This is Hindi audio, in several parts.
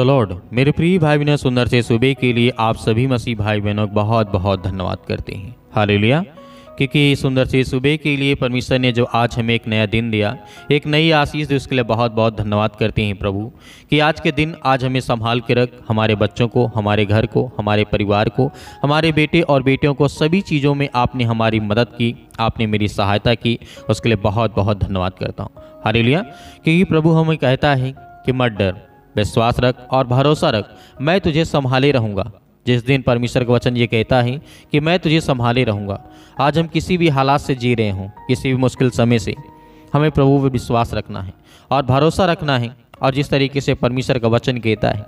तो लॉर्ड, मेरे प्रिय भाई बहनों, सुंदर से सुबह के लिए आप सभी मसीह भाई बहनों को बहुत बहुत धन्यवाद करते हैं। हालेलुया। क्योंकि सुंदर से सुबह के लिए परमेश्वर ने जो आज हमें एक नया दिन दिया, एक नई आशीष दी, उसके लिए बहुत बहुत धन्यवाद करते हैं प्रभु। कि आज के दिन आज हमें संभाल के रख, हमारे बच्चों को, हमारे घर को, हमारे परिवार को, हमारे बेटे और बेटियों को, सभी चीज़ों में आपने हमारी मदद की, आपने मेरी सहायता की, उसके लिए बहुत बहुत धन्यवाद करता हूँ। हालेलुया। क्योंकि प्रभु हमें कहता है कि मत डर, विश्वास रख और भरोसा रख, मैं तुझे संभाले रहूँगा। जिस दिन परमेश्वर का वचन ये कहता है कि मैं तुझे संभाले रहूँगा, आज हम किसी भी हालात से जी रहे हों, किसी भी मुश्किल समय से, हमें प्रभु पर विश्वास रखना है और भरोसा रखना है। और जिस तरीके से परमेश्वर का वचन कहता है,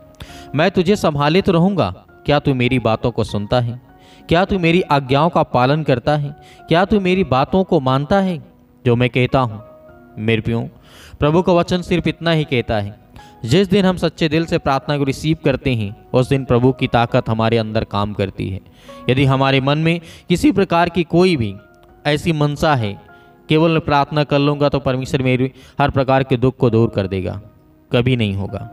मैं तुझे संभाले तो रहूँगा, क्या तू मेरी बातों को सुनता है? क्या तू मेरी आज्ञाओं का पालन करता है? क्या तू मेरी बातों को मानता है जो मैं कहता हूँ? मेरे प्रियो, प्रभु का वचन सिर्फ इतना ही कहता है, जिस दिन हम सच्चे दिल से प्रार्थना को रिसीव करते हैं, उस दिन प्रभु की ताकत हमारे अंदर काम करती है। यदि हमारे मन में किसी प्रकार की कोई भी ऐसी मनसा है, केवल प्रार्थना कर लूँगा तो परमेश्वर मेरी हर प्रकार के दुख को दूर कर देगा, कभी नहीं होगा।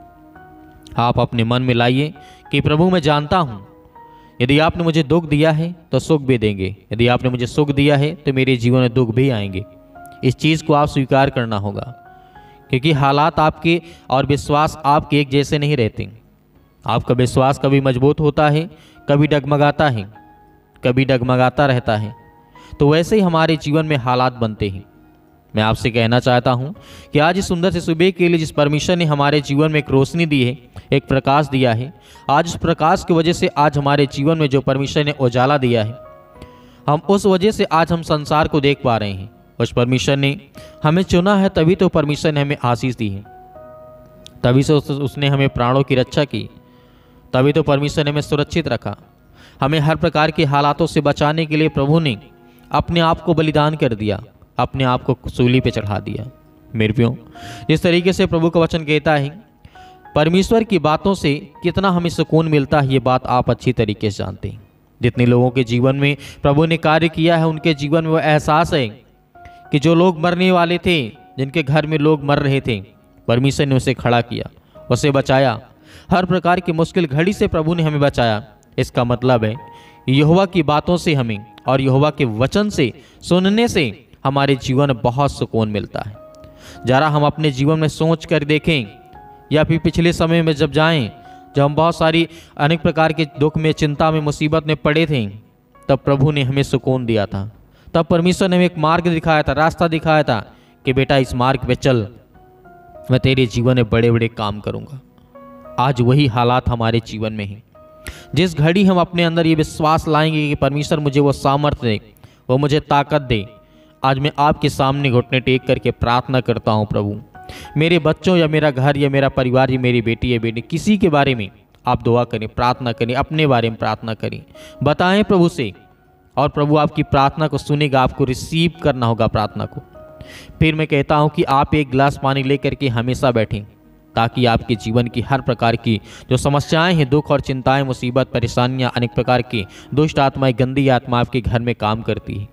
आप अपने मन में लाइए कि प्रभु मैं जानता हूँ, यदि आपने मुझे दुख दिया है तो सुख भी देंगे, यदि आपने मुझे सुख दिया है तो मेरे जीवन में दुख भी आएंगे। इस चीज़ को आप स्वीकार करना होगा, क्योंकि हालात आपके और विश्वास आपके एक जैसे नहीं रहते। आपका विश्वास कभी मजबूत होता है, कभी डगमगाता है, कभी डगमगाता रहता है। तो वैसे ही हमारे जीवन में हालात बनते हैं। मैं आपसे कहना चाहता हूं कि आज इस सुंदर से सुबह के लिए जिस परमेश्वर ने हमारे जीवन में एक रोशनी दी है, एक प्रकाश दिया है, आज उस प्रकाश की वजह से आज हमारे जीवन में जो परमेश्वर ने उजाला दिया है, हम उस वजह से आज हम संसार को देख पा रहे हैं। उस परमेश्वर ने हमें चुना है, तभी तो परमेश्वर ने हमें आशीष दी है, तभी से उसने हमें प्राणों की रक्षा की, तभी तो परमेश्वर ने हमें सुरक्षित रखा। हमें हर प्रकार के हालातों से बचाने के लिए प्रभु ने अपने आप को बलिदान कर दिया, अपने आप को सूली पे चढ़ा दिया। मेरे प्रियो, जिस तरीके से प्रभु का वचन कहता है, परमेश्वर की बातों से कितना हमें सुकून मिलता है, ये बात आप अच्छी तरीके से जानते हैं। जितने लोगों के जीवन में प्रभु ने कार्य किया है, उनके जीवन में वो एहसास है कि जो लोग मरने वाले थे, जिनके घर में लोग मर रहे थे, परमेश्वर ने उसे खड़ा किया, उसे बचाया। हर प्रकार की मुश्किल घड़ी से प्रभु ने हमें बचाया। इसका मतलब है यहोवा की बातों से हमें और यहोवा के वचन से सुनने से हमारे जीवन में बहुत सुकून मिलता है। जरा हम अपने जीवन में सोच कर देखें, या फिर पिछले समय में जब जाएं, जब हम बहुत सारी अनेक प्रकार के दुख में, चिंता में, मुसीबत में पड़े थे, तब प्रभु ने हमें सुकून दिया था। तब परमेश्वर ने हमें एक मार्ग दिखाया था, रास्ता दिखाया था कि बेटा इस मार्ग पे चल, मैं तेरे जीवन में बड़े बड़े काम करूंगा। आज वही हालात हमारे जीवन में हैं। जिस घड़ी हम अपने अंदर ये विश्वास लाएंगे कि परमेश्वर मुझे वो सामर्थ्य दे, वो मुझे ताकत दे, आज मैं आपके सामने घुटने टेक करके प्रार्थना करता हूँ, प्रभु मेरे बच्चों या मेरा घर या मेरा परिवार या मेरी बेटी या बेटी, किसी के बारे में आप दुआ करें, प्रार्थना करें, अपने बारे में प्रार्थना करें, बताएं प्रभु से, और प्रभु आपकी प्रार्थना को सुनेगा। आपको रिसीव करना होगा प्रार्थना को। फिर मैं कहता हूं कि आप एक गिलास पानी लेकर के हमेशा बैठें, ताकि आपके जीवन की हर प्रकार की जो समस्याएं हैं, दुख और चिंताएं, मुसीबत, परेशानियां, अनेक प्रकार की दुष्ट आत्माएं, गंदी आत्मा आपके घर में काम करती है।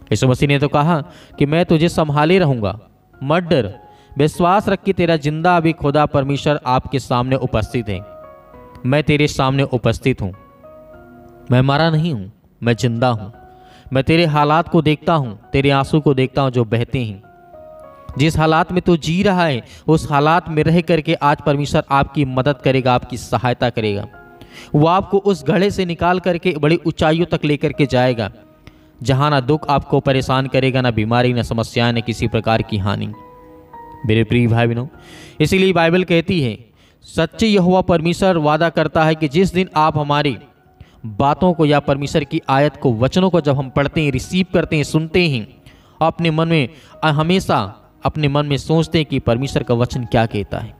यीशु मसीह ने तो कहा कि मैं तुझे संभाले रहूंगा, मत डर, विश्वास रख कि तेरा जिंदा अभी खुदा परमेश्वर आपके सामने उपस्थित है। मैं तेरे सामने उपस्थित हूँ, मैं मरा नहीं हूँ, मैं जिंदा हूँ। मैं तेरे हालात को देखता हूँ, तेरे आंसू को देखता हूँ जो बहते हैं। जिस हालात में तू जी रहा है, उस हालात में रह करके आज परमेश्वर आपकी मदद करेगा, आपकी सहायता करेगा। वो आपको उस घड़े से निकाल करके बड़ी ऊंचाइयों तक लेकर के जाएगा, जहाँ ना दुख आपको परेशान करेगा, ना बीमारी, ना समस्या, ना किसी प्रकार की हानि। मेरे प्रिय भाई बहनों, इसीलिए बाइबल कहती है, सच्चे यहोवा परमेश्वर वादा करता है कि जिस दिन आप हमारी बातों को या परमेश्वर की आयत को, वचनों को जब हम पढ़ते हैं, रिसीव करते हैं, सुनते हैं, अपने मन में हमेशा अपने मन में सोचते हैं कि परमेश्वर का वचन क्या कहता है।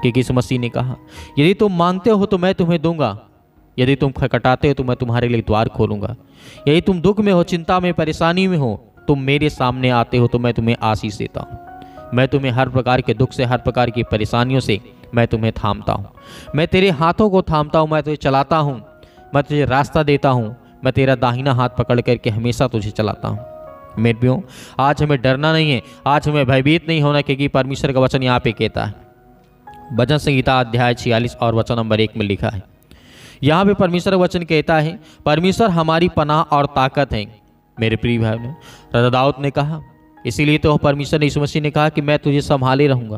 क्योंकि यीशु मसीह ने कहा, यदि तुम मांगते हो तो मैं तुम्हें दूंगा, यदि तुम खटखटाते हो तो मैं तुम्हारे लिए द्वार खोलूंगा। यदि तुम दुख में हो, चिंता में, परेशानी में हो, तुम मेरे सामने आते हो तो मैं तुम्हें आशीष देता हूँ। मैं तुम्हें हर प्रकार के दुख से, हर प्रकार की परेशानियों से मैं तुम्हें थामता हूँ। मैं तेरे हाथों को थामता हूँ, मैं तुझे चलाता हूँ, मैं तुझे रास्ता देता हूँ, मैं तेरा दाहिना हाथ पकड़ करके हमेशा तुझे चलाता हूँ। मेरे प्रियो, आज हमें डरना नहीं है, आज हमें भयभीत नहीं होना, क्योंकि परमेश्वर का वचन यहाँ पे कहता है, भजन संहिता अध्याय 46 और वचन नंबर 1 में लिखा है। यहाँ पे परमेश्वर वचन कहता है, परमेश्वर हमारी पनाह और ताकत है। मेरे प्रिय भाई ने राजा दाऊद ने कहा, इसीलिए तो परमेश्वर ने यीशु मसीह ने कहा कि मैं तुझे संभाले रहूँगा,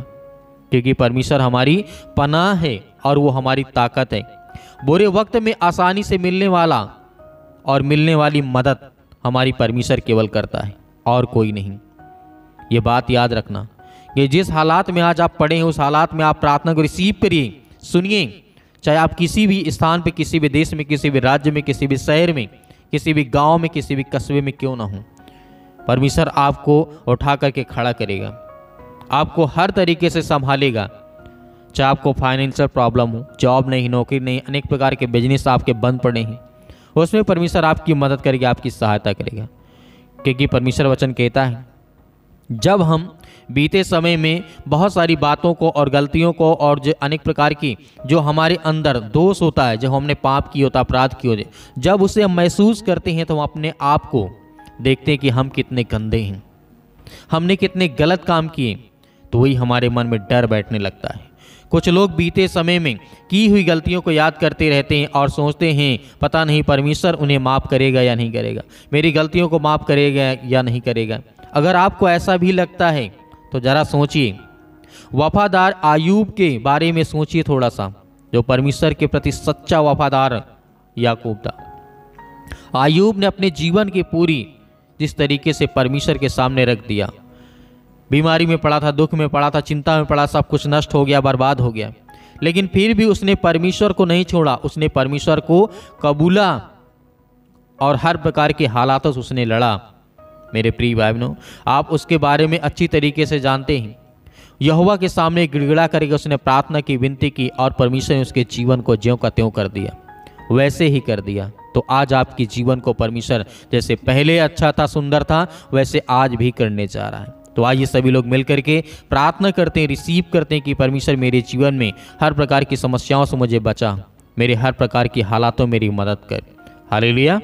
क्योंकि परमेश्वर हमारी पनाह है और वो हमारी ताकत है। बुरे वक्त में आसानी से मिलने वाला और मिलने वाली मदद हमारी परमेश्वर केवल करता है और कोई नहीं। ये बात याद रखना कि जिस हालात में आज आप पड़े हैं उस हालात में आप प्रार्थना को रिसीव करिए, सुनिए। चाहे आप किसी भी स्थान पे, किसी भी देश में, किसी भी राज्य में, किसी भी शहर में, किसी भी गांव में, किसी भी कस्बे में क्यों ना हो, परमेश्वर आपको उठा करके खड़ा करेगा, आपको हर तरीके से संभालेगा। चाहे आपको फाइनेंशियल प्रॉब्लम हो, जॉब नहीं, नौकरी नहीं, अनेक प्रकार के बिजनेस आपके बंद पड़े हैं, उसमें परमेश्वर आपकी मदद करेगा, आपकी सहायता करेगा। क्योंकि परमेश्वर वचन कहता है, जब हम बीते समय में बहुत सारी बातों को और गलतियों को और जो अनेक प्रकार की जो हमारे अंदर दोष होता है, जब हमने पाप किया होता, अपराध किए होते, जब उसे हम महसूस करते हैं तो हम अपने आप को देखते हैं कि हम कितने गंदे हैं, हमने कितने गलत काम किए, तो वही हमारे मन में डर बैठने लगता है। कुछ लोग बीते समय में की हुई गलतियों को याद करते रहते हैं और सोचते हैं पता नहीं परमेश्वर उन्हें माफ़ करेगा या नहीं करेगा, मेरी गलतियों को माफ़ करेगा या नहीं करेगा। अगर आपको ऐसा भी लगता है तो ज़रा सोचिए, वफादार आयूब के बारे में सोचिए थोड़ा सा, जो परमेश्वर के प्रति सच्चा वफादार याकूब था। आयूब ने अपने जीवन की पूरी जिस तरीके से परमेश्वर के सामने रख दिया, बीमारी में पड़ा था, दुख में पड़ा था, चिंता में पड़ा, सब कुछ नष्ट हो गया, बर्बाद हो गया, लेकिन फिर भी उसने परमेश्वर को नहीं छोड़ा, उसने परमेश्वर को कबूला और हर प्रकार के हालातों से उसने लड़ा। मेरे प्रिय भाई बहनों, आप उसके बारे में अच्छी तरीके से जानते हैं। यहोवा के सामने गिड़गिड़ा करके उसने प्रार्थना की, विनती की और परमेश्वर ने उसके जीवन को ज्यों का त्यों कर दिया, वैसे ही कर दिया। तो आज आपके जीवन को परमेश्वर जैसे पहले अच्छा था, सुंदर था, वैसे आज भी करने जा रहा है। तो आइए सभी लोग मिल करके प्रार्थना करते हैं, रिसीव करते हैं कि परमेश्वर मेरे जीवन में हर प्रकार की समस्याओं से मुझे बचा, मेरे हर प्रकार की हालातों मेरी मदद कर। हालेलुया।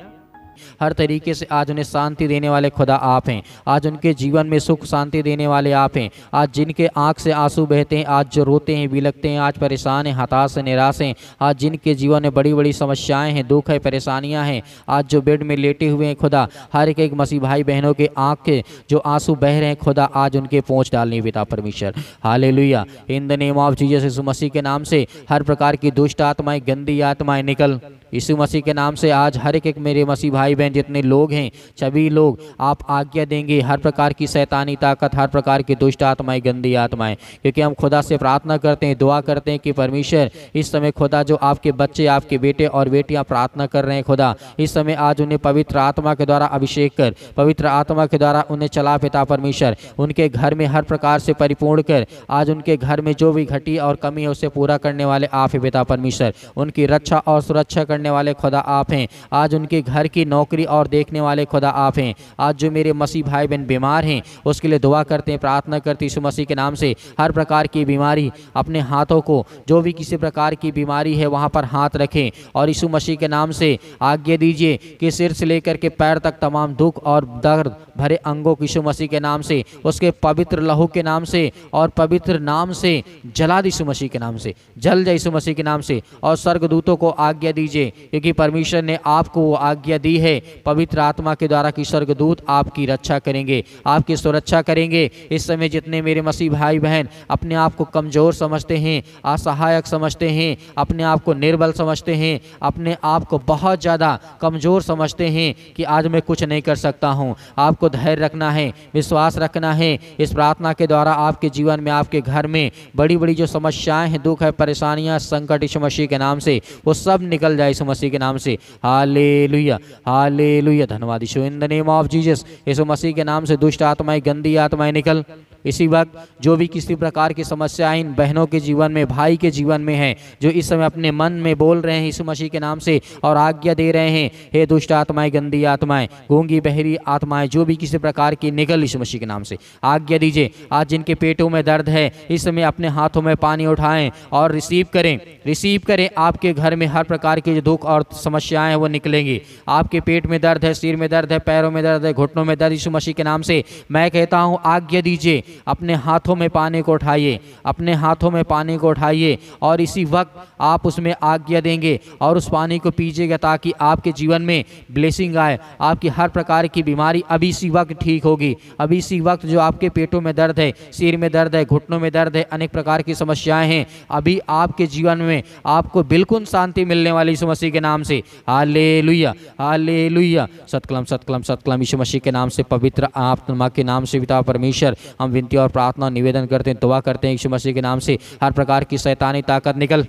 हर तरीके से आज उन्हें शांति देने वाले खुदा आप हैं। आज उनके जीवन में सुख शांति देने वाले आप हैं। आज जिनके आंख से आंसू बहते हैं, आज जो रोते हैं, बिलखते हैं, आज परेशान हैं, हताश हैं, निराश हैं, आज जिनके जीवन में बड़ी बड़ी समस्याएं हैं, दुख है, परेशानियां हैं, आज जो बेड में लेटे हुए हैं खुदा, हर एक मसीह भाई बहनों के आंख के जो आंसू बह रहे हैं खुदा, आज उनके पहुँच डालने पिता परमेश्वर। Hallelujah. In the name of Jesus, Yeshu Masih के नाम से हर प्रकार की दुष्ट आत्माएं, गंदी आत्माएं निकल यीशु मसीह के नाम से। आज हर एक मेरे मसीह भाई बहन जितने लोग हैं, सभी लोग आप आज्ञा देंगे, हर प्रकार की शैतानी ताकत, हर प्रकार की दुष्ट आत्माएं, गंदी आत्माएं, क्योंकि हम खुदा से प्रार्थना करते हैं, दुआ करते हैं कि परमेश्वर इस समय खुदा जो आपके बच्चे, आपके बेटे और बेटियां प्रार्थना कर रहे हैं खुदा, इस समय आज उन्हें पवित्र आत्मा के द्वारा अभिषेक कर, पवित्र आत्मा के द्वारा उन्हें चला पिता परमेश्वर, उनके घर में हर प्रकार से परिपूर्ण कर। आज उनके घर में जो भी घटी और कमी है उसे पूरा करने वाले आप हैं पिता परमेश्वर। उनकी रक्षा और सुरक्षा करने वाले खुदा आप हैं। आज उनके घर की नौकरी और देखने वाले खुदा आप हैं। आज जो मेरे मसीह भाई बहन बीमार हैं उसके लिए दुआ करते हैं, प्रार्थना करते हैं यीशु मसीह के नाम से। हर प्रकार की बीमारी अपने हाथों को, जो भी किसी प्रकार की बीमारी है वहाँ पर हाथ रखें और यीशु मसीह के नाम से आज्ञा दीजिए कि सिर से लेकर के पैर तक तमाम दुख और दर्द भरे अंगों को यीशु मसीह के नाम से, उसके पवित्र लहू के नाम से और पवित्र नाम से जला दी यीशु मसीह के नाम से, जल जाए यीशु मसीह के नाम से। और स्वर्गदूतों को आज्ञा दीजिए, क्योंकि परमेश्वर ने आपको वो आज्ञा दी है पवित्र आत्मा के द्वारा कि स्वर्गदूत आपकी रक्षा करेंगे, आपकी सुरक्षा करेंगे। इस समय जितने मेरे मसीह भाई बहन अपने आप को कमज़ोर समझते हैं, असहायक समझते हैं, अपने आप को निर्बल समझते हैं, अपने आप को बहुत ज़्यादा कमज़ोर समझते हैं कि आज मैं कुछ नहीं कर सकता हूँ, आपको धैर्य रखना है, विश्वास रखना है। इस प्रार्थना के द्वारा आपके जीवन में, आपके घर में बड़ी बड़ी जो समस्याएं हैं, दुख है, परेशानियां, संकट यीशु मसीह के नाम से वो सब निकल जाए यीशु मसीह के नाम से। हालेलुया, हालेलुया, धन्यवाद Yeshu. In the name of Jesus, Yeshu Masih के नाम से दुष्ट आत्माएं, गंदी आत्माएं निकल। इसी वक्त जो भी किसी प्रकार की समस्या इन बहनों के जीवन में, भाई के जीवन में है, जो इस समय अपने मन में बोल रहे हैं यीशु मसीह के नाम से और आज्ञा दे रहे हैं, हे दुष्ट आत्माएं, गंदी आत्माएं, गूंगी बहरी आत्माएं, जो भी किसी प्रकार की निकल यीशु मसीह के नाम से आज्ञा दीजिए। आज जिनके पेटों में दर्द है इस समय अपने हाथों में पानी उठाएं और रिसीव करें, रिसीव करें। आपके घर में हर प्रकार के जो दुख और समस्याएं हैं वो निकलेंगी। आपके पेट में दर्द है, सिर में दर्द है, पैरों में दर्द है, घुटनों में दर्द, यीशु मसीह के नाम से मैं कहता हूँ आज्ञा दीजिए अपने हाथों में पानी को उठाइए, अपने हाथों में पानी को उठाइए और इसी वक्त आप उसमें आज्ञा देंगे और उस पानी को पीजिएगा ताकि आपके जीवन में ब्लेसिंग आए। आपकी हर प्रकार की बीमारी अभी इसी वक्त ठीक होगी। अभी इसी वक्त जो आपके पेटों में दर्द है, सिर में दर्द है, घुटनों में दर्द है, अनेक प्रकार की समस्याएं हैं, अभी आपके जीवन में आपको बिल्कुल शांति मिलने वाली यीशु मसीह के नाम से। Hallelujah, hallelujah, सतकलम सतकलम सतकलम। यीशु मसीह के नाम से, पवित्र आत्मा के नाम से पिता परमेश्वर हम विनती और प्रार्थना निवेदन करते हैं, दुआ करते हैं। यीशु मसीह के नाम से हर प्रकार की शैतानी ताकत निकल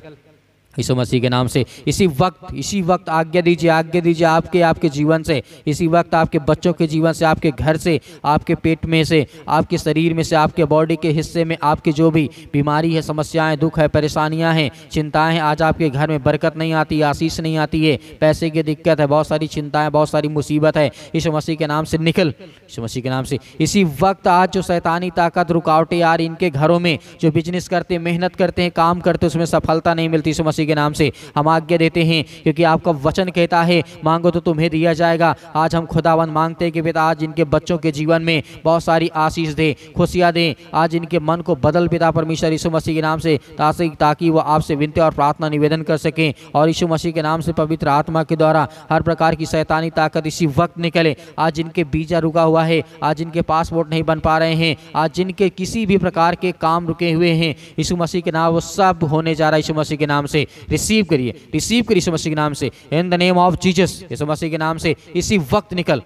यीशु मसीह के नाम से। इसी वक्त आज्ञा दीजिए आपके जीवन से, इसी वक्त आपके बच्चों के जीवन से, आपके घर से, आपके पेट में से, आपके शरीर में से, आपके बॉडी के हिस्से में आपके जो भी बीमारी है, समस्याएं, दुख है, परेशानियां हैं, चिंताएं हैं, आज आपके घर में बरकत नहीं आती, आशीष नहीं आती है, पैसे की दिक्कत है, बहुत सारी चिंताएं, बहुत सारी मुसीबत है, यीशु मसीह के नाम से निकल, यीशु मसीह के नाम से। इसी वक्त आज जो शैतानी ताकत, रुकावटें आ रही इनके घरों में, जो बिजनेस करते हैं, मेहनत करते हैं, काम करते हैं, उसमें सफलता नहीं मिलती, यीशु के नाम से हम आज्ञा देते हैं, क्योंकि आपका वचन कहता है मांगो तो तुम्हें दिया जाएगा। आज हम खुदावंद मांगते हैं कि पिता आज इनके बच्चों के जीवन में बहुत सारी आशीष दे, खुशियां दे, आज इनके मन को बदल पिता परमेश्वर यीशु मसीह के नाम से, ताकि वो आपसे विनती और प्रार्थना निवेदन कर सकें और यीशु मसीह के नाम से पवित्र आत्मा के द्वारा हर प्रकार की शैतानी ताकत इसी वक्त निकले। आज इनके वीजा रुका हुआ है, आज इनके पासपोर्ट नहीं बन पा रहे हैं, आज जिनके किसी भी प्रकार के काम रुके हुए हैं, यीशु मसीह के नाम वो सब होने जा रहा है यीशु मसीह के नाम से। रिसीव करिए यीशु मसीह के नाम से, in the name of Jesus, Yeshu Masih के नाम से इसी वक्त निकल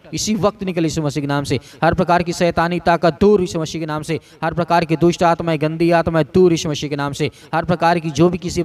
यीशु मसीह के नाम से। हर प्रकार की शैतानी ताकत दूर यीशु मसीह के नाम से, हर प्रकार की दुष्ट आत्माएं, गंदी आत्माएं दूर यीशु मसीह के नाम से। हर प्रकार की जो भी किसी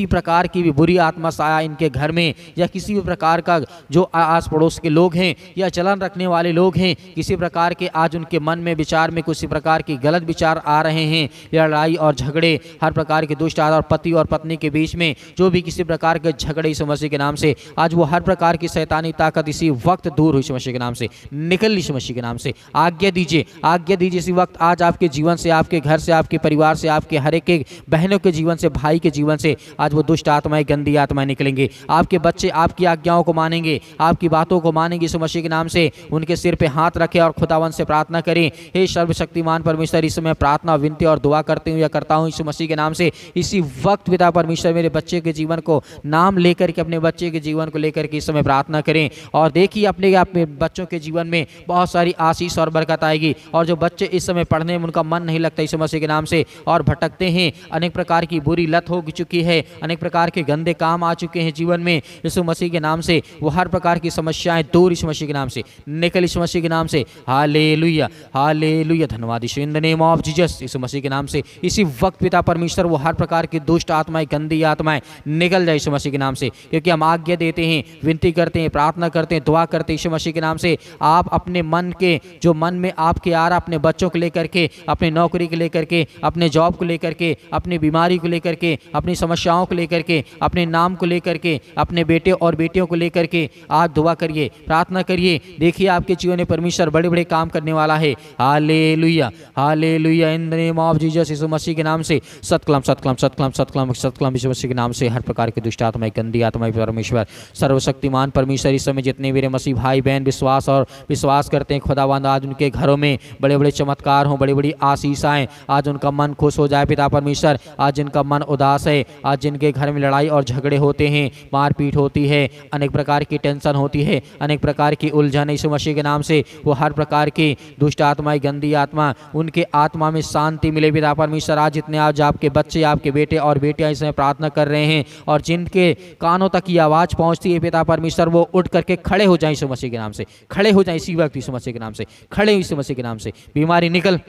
प्रकार की भी बुरी आत्मा साया इनके घर में, या किसी भी प्रकार का जो आस पड़ोस के लोग हैं या जलन रखने वाले लोग हैं, किसी प्रकार के आज उनके मन में विचार में किसी प्रकार की गलत विचार आ रहे हैं, लड़ाई और झगड़े, हर प्रकार के दुष्ट आत्मा और पति और पत्नी के बीच में जो भी किसी प्रकार के झगड़े यीशु मसीह के नाम से, आज वो हर प्रकार की शैतानी ताकत इसी वक्त दूर हो यीशु मसीह के नाम से, निकल यीशु मसीह के नाम से। आज्ञा दीजिए इसी वक्त आज आपके जीवन से, आपके घर से, आपके परिवार से, आपके हर एक बहनों के जीवन से, भाई के जीवन से आज वो दुष्ट आत्माएं, गंदी आत्माएं निकलेंगे। आपके बच्चे आपकी आज्ञाओं को मानेंगे, आपकी बातों को मानेंगे यीशु मसीह के नाम से। उनके सिर पे हाथ रखें और खुदावन से प्रार्थना करें, हे सर्वशक्तिमान परमेश्वर, इस समय प्रार्थना, विनती और दुआ करते हूँ या करता हूँ यीशु मसीह के नाम से। इसी वक्त पिता परमेश्वर मेरे बच्चे के जीवन को नाम लेकर के, अपने बच्चे के जीवन को लेकर के इस समय प्रार्थना करें और देखिए अपने बच्चों के जीवन में बहुत सारी आशीष और बरकत आएगी। और जो बच्चे इस समय पढ़ने में उनका मन नहीं लगता यीशु मसीह के नाम से और भटकते हैं, अनेक प्रकार की बुरी लत हो चुकी है, अनेक प्रकार के गंदे काम आ चुके हैं जीवन में, यीशु मसीह के नाम से वो हर प्रकार की समस्याएं दूर यीशु मसीह के नाम से निकल, यीशु मसीह के नाम से। हालेलुया, हालेलुया, धन्यवाद Yeshu, in the name of Jesus, Yeshu Masih के नाम से। इसी वक्त पिता परमेश्वर वो हर प्रकार की दुष्ट आत्माएं, गंदी आत्माएं निकल जाए यीशु मसीह के नाम से, क्योंकि हम आज्ञा देते हैं, विनती करते हैं, प्रार्थना करते हैं, दुआ करते हैं यीशु मसीह के नाम से। आप अपने मन के, जो मन में आपके आ रहा, अपने बच्चों को लेकर के, अपने नौकरी को लेकर के, अपने जॉब को लेकर के, अपनी बीमारी को लेकर के, अपनी समस्याओं को लेकर के, अपने नाम को लेकर के, अपने बेटे और बेटियों को लेकर के आज दुआ करिए, प्रार्थना करिए। देखिए आपके जीवन में परमेश्वर बड़े बड़े काम करने वाला है। Hallelujah, hallelujah, in the name of Jesus, Yeshu Masih के नाम से। सतकलम सतकलम सतकलम सतकलम सतकलम यीशु मसीह के नाम से। हर प्रकार के दुष्ट आत्माएं, गंदी आत्माएं परमेश्वर, सर्वशक्तिमान परमेश्वर, इस समय जितने मेरे मसीह भाई बहन विश्वास करते हैं खुदावंद, आज उनके घरों में बड़े बड़े चमत्कार हों, बड़ी बड़ी आशीष आएं, आज उनका मन खुश हो जाए पिता परमेश्वर। आज जिनका मन उदास है, आज जिनके घर में लड़ाई और झगड़े होते हैं, मारपीट होती है, अनेक प्रकार की टेंशन होती है, अनेक प्रकार की उलझन, यीशु मसीह के नाम से वो हर प्रकार की दुष्ट आत्माएं, गंदी आत्मा, उनके आत्मा में शांति मिले पिता परमेश्वर। आज जितने आज आपके बच्चे, आपके बेटे और बेटियां इसमें प्रार्थना कर रहे हैं और जिनके कानों तक ये आवाज़ पहुंचती है पिता परमेश्वर, वो उठ करके खड़े हो जाएं यीशु मसीह के नाम से, खड़े हो जाएं इसी वक्त यीशु मसीह के नाम से, खड़े यीशु मसीह के नाम से। बीमारी निकल,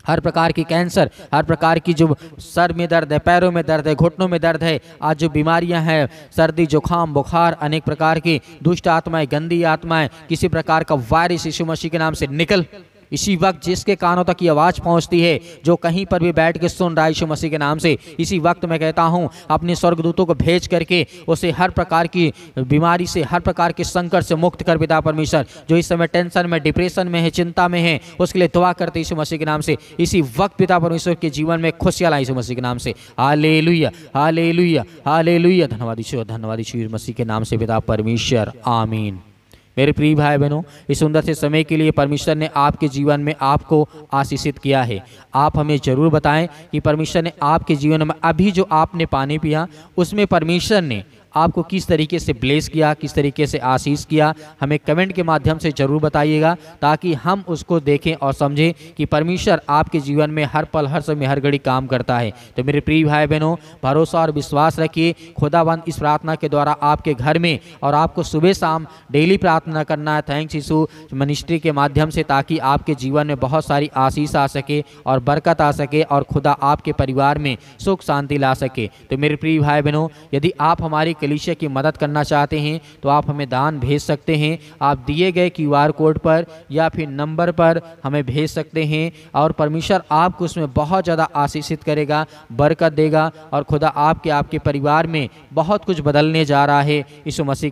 हर प्रकार की कैंसर, हर प्रकार की जो सर में दर्द है, पैरों में दर्द है, घुटनों में दर्द है, आज जो बीमारियां हैं, सर्दी, जुकाम, बुखार, अनेक प्रकार की दुष्ट आत्माएं, गंदी आत्माएं, किसी प्रकार का वायरस यीशु मसीह के नाम से निकल इसी वक्त। जिसके कानों तक ये आवाज़ पहुंचती है, जो कहीं पर भी बैठ के सुन रहा है यीशु मसीह के नाम से, इसी वक्त मैं कहता हूं अपने स्वर्गदूतों को भेज करके उसे हर प्रकार की बीमारी से, हर प्रकार के संकट से मुक्त कर पिता परमेश्वर। जो इस समय टेंशन में, डिप्रेशन में है, चिंता में है, उसके लिए दुआ करते यीशु मसीह के नाम से। इसी वक्त पिता परमेश्वर के जीवन में खुशियाँ लाई यीशु मसीह के नाम से। हालेलुया, हालेलुया, हालेलुया, धन्यवाद यीशु, धन्यवाद यीशु मसीह के नाम से पिता परमेश्वर, आमीन। मेरे प्रिय भाई बहनों, इस सुंदर से समय के लिए परमेश्वर ने आपके जीवन में आपको आशीषित किया है। आप हमें जरूर बताएं कि परमेश्वर ने आपके जीवन में अभी जो आपने पानी पिया उसमें परमेश्वर ने आपको किस तरीके से ब्लेस किया, किस तरीके से आशीष किया। हमें कमेंट के माध्यम से ज़रूर बताइएगा ताकि हम उसको देखें और समझें कि परमेश्वर आपके जीवन में हर पल, हर समय, हर घड़ी काम करता है। तो मेरे प्रिय भाई बहनों, भरोसा और विश्वास रखिए। खुदाबंद इस प्रार्थना के द्वारा आपके घर में और आपको सुबह शाम डेली प्रार्थना करना है थैंक्स यीशु मिनिस्ट्री के माध्यम से, ताकि आपके जीवन में बहुत सारी आशीष आ सके और बरकत आ सके और खुदा आपके परिवार में सुख शांति ला सके। तो मेरे प्रिय भाई बहनों, यदि आप हमारी कलीसिया की मदद करना चाहते हैं तो आप हमें दान भेज सकते हैं। आप दिए गए QR कोड पर या फिर नंबर पर हमें भेज सकते हैं और परमेश्वर आपको उसमें बहुत ज़्यादा आशीषित करेगा, बरकत देगा और खुदा आपके परिवार में बहुत कुछ बदलने जा रहा है। यीशु मसीह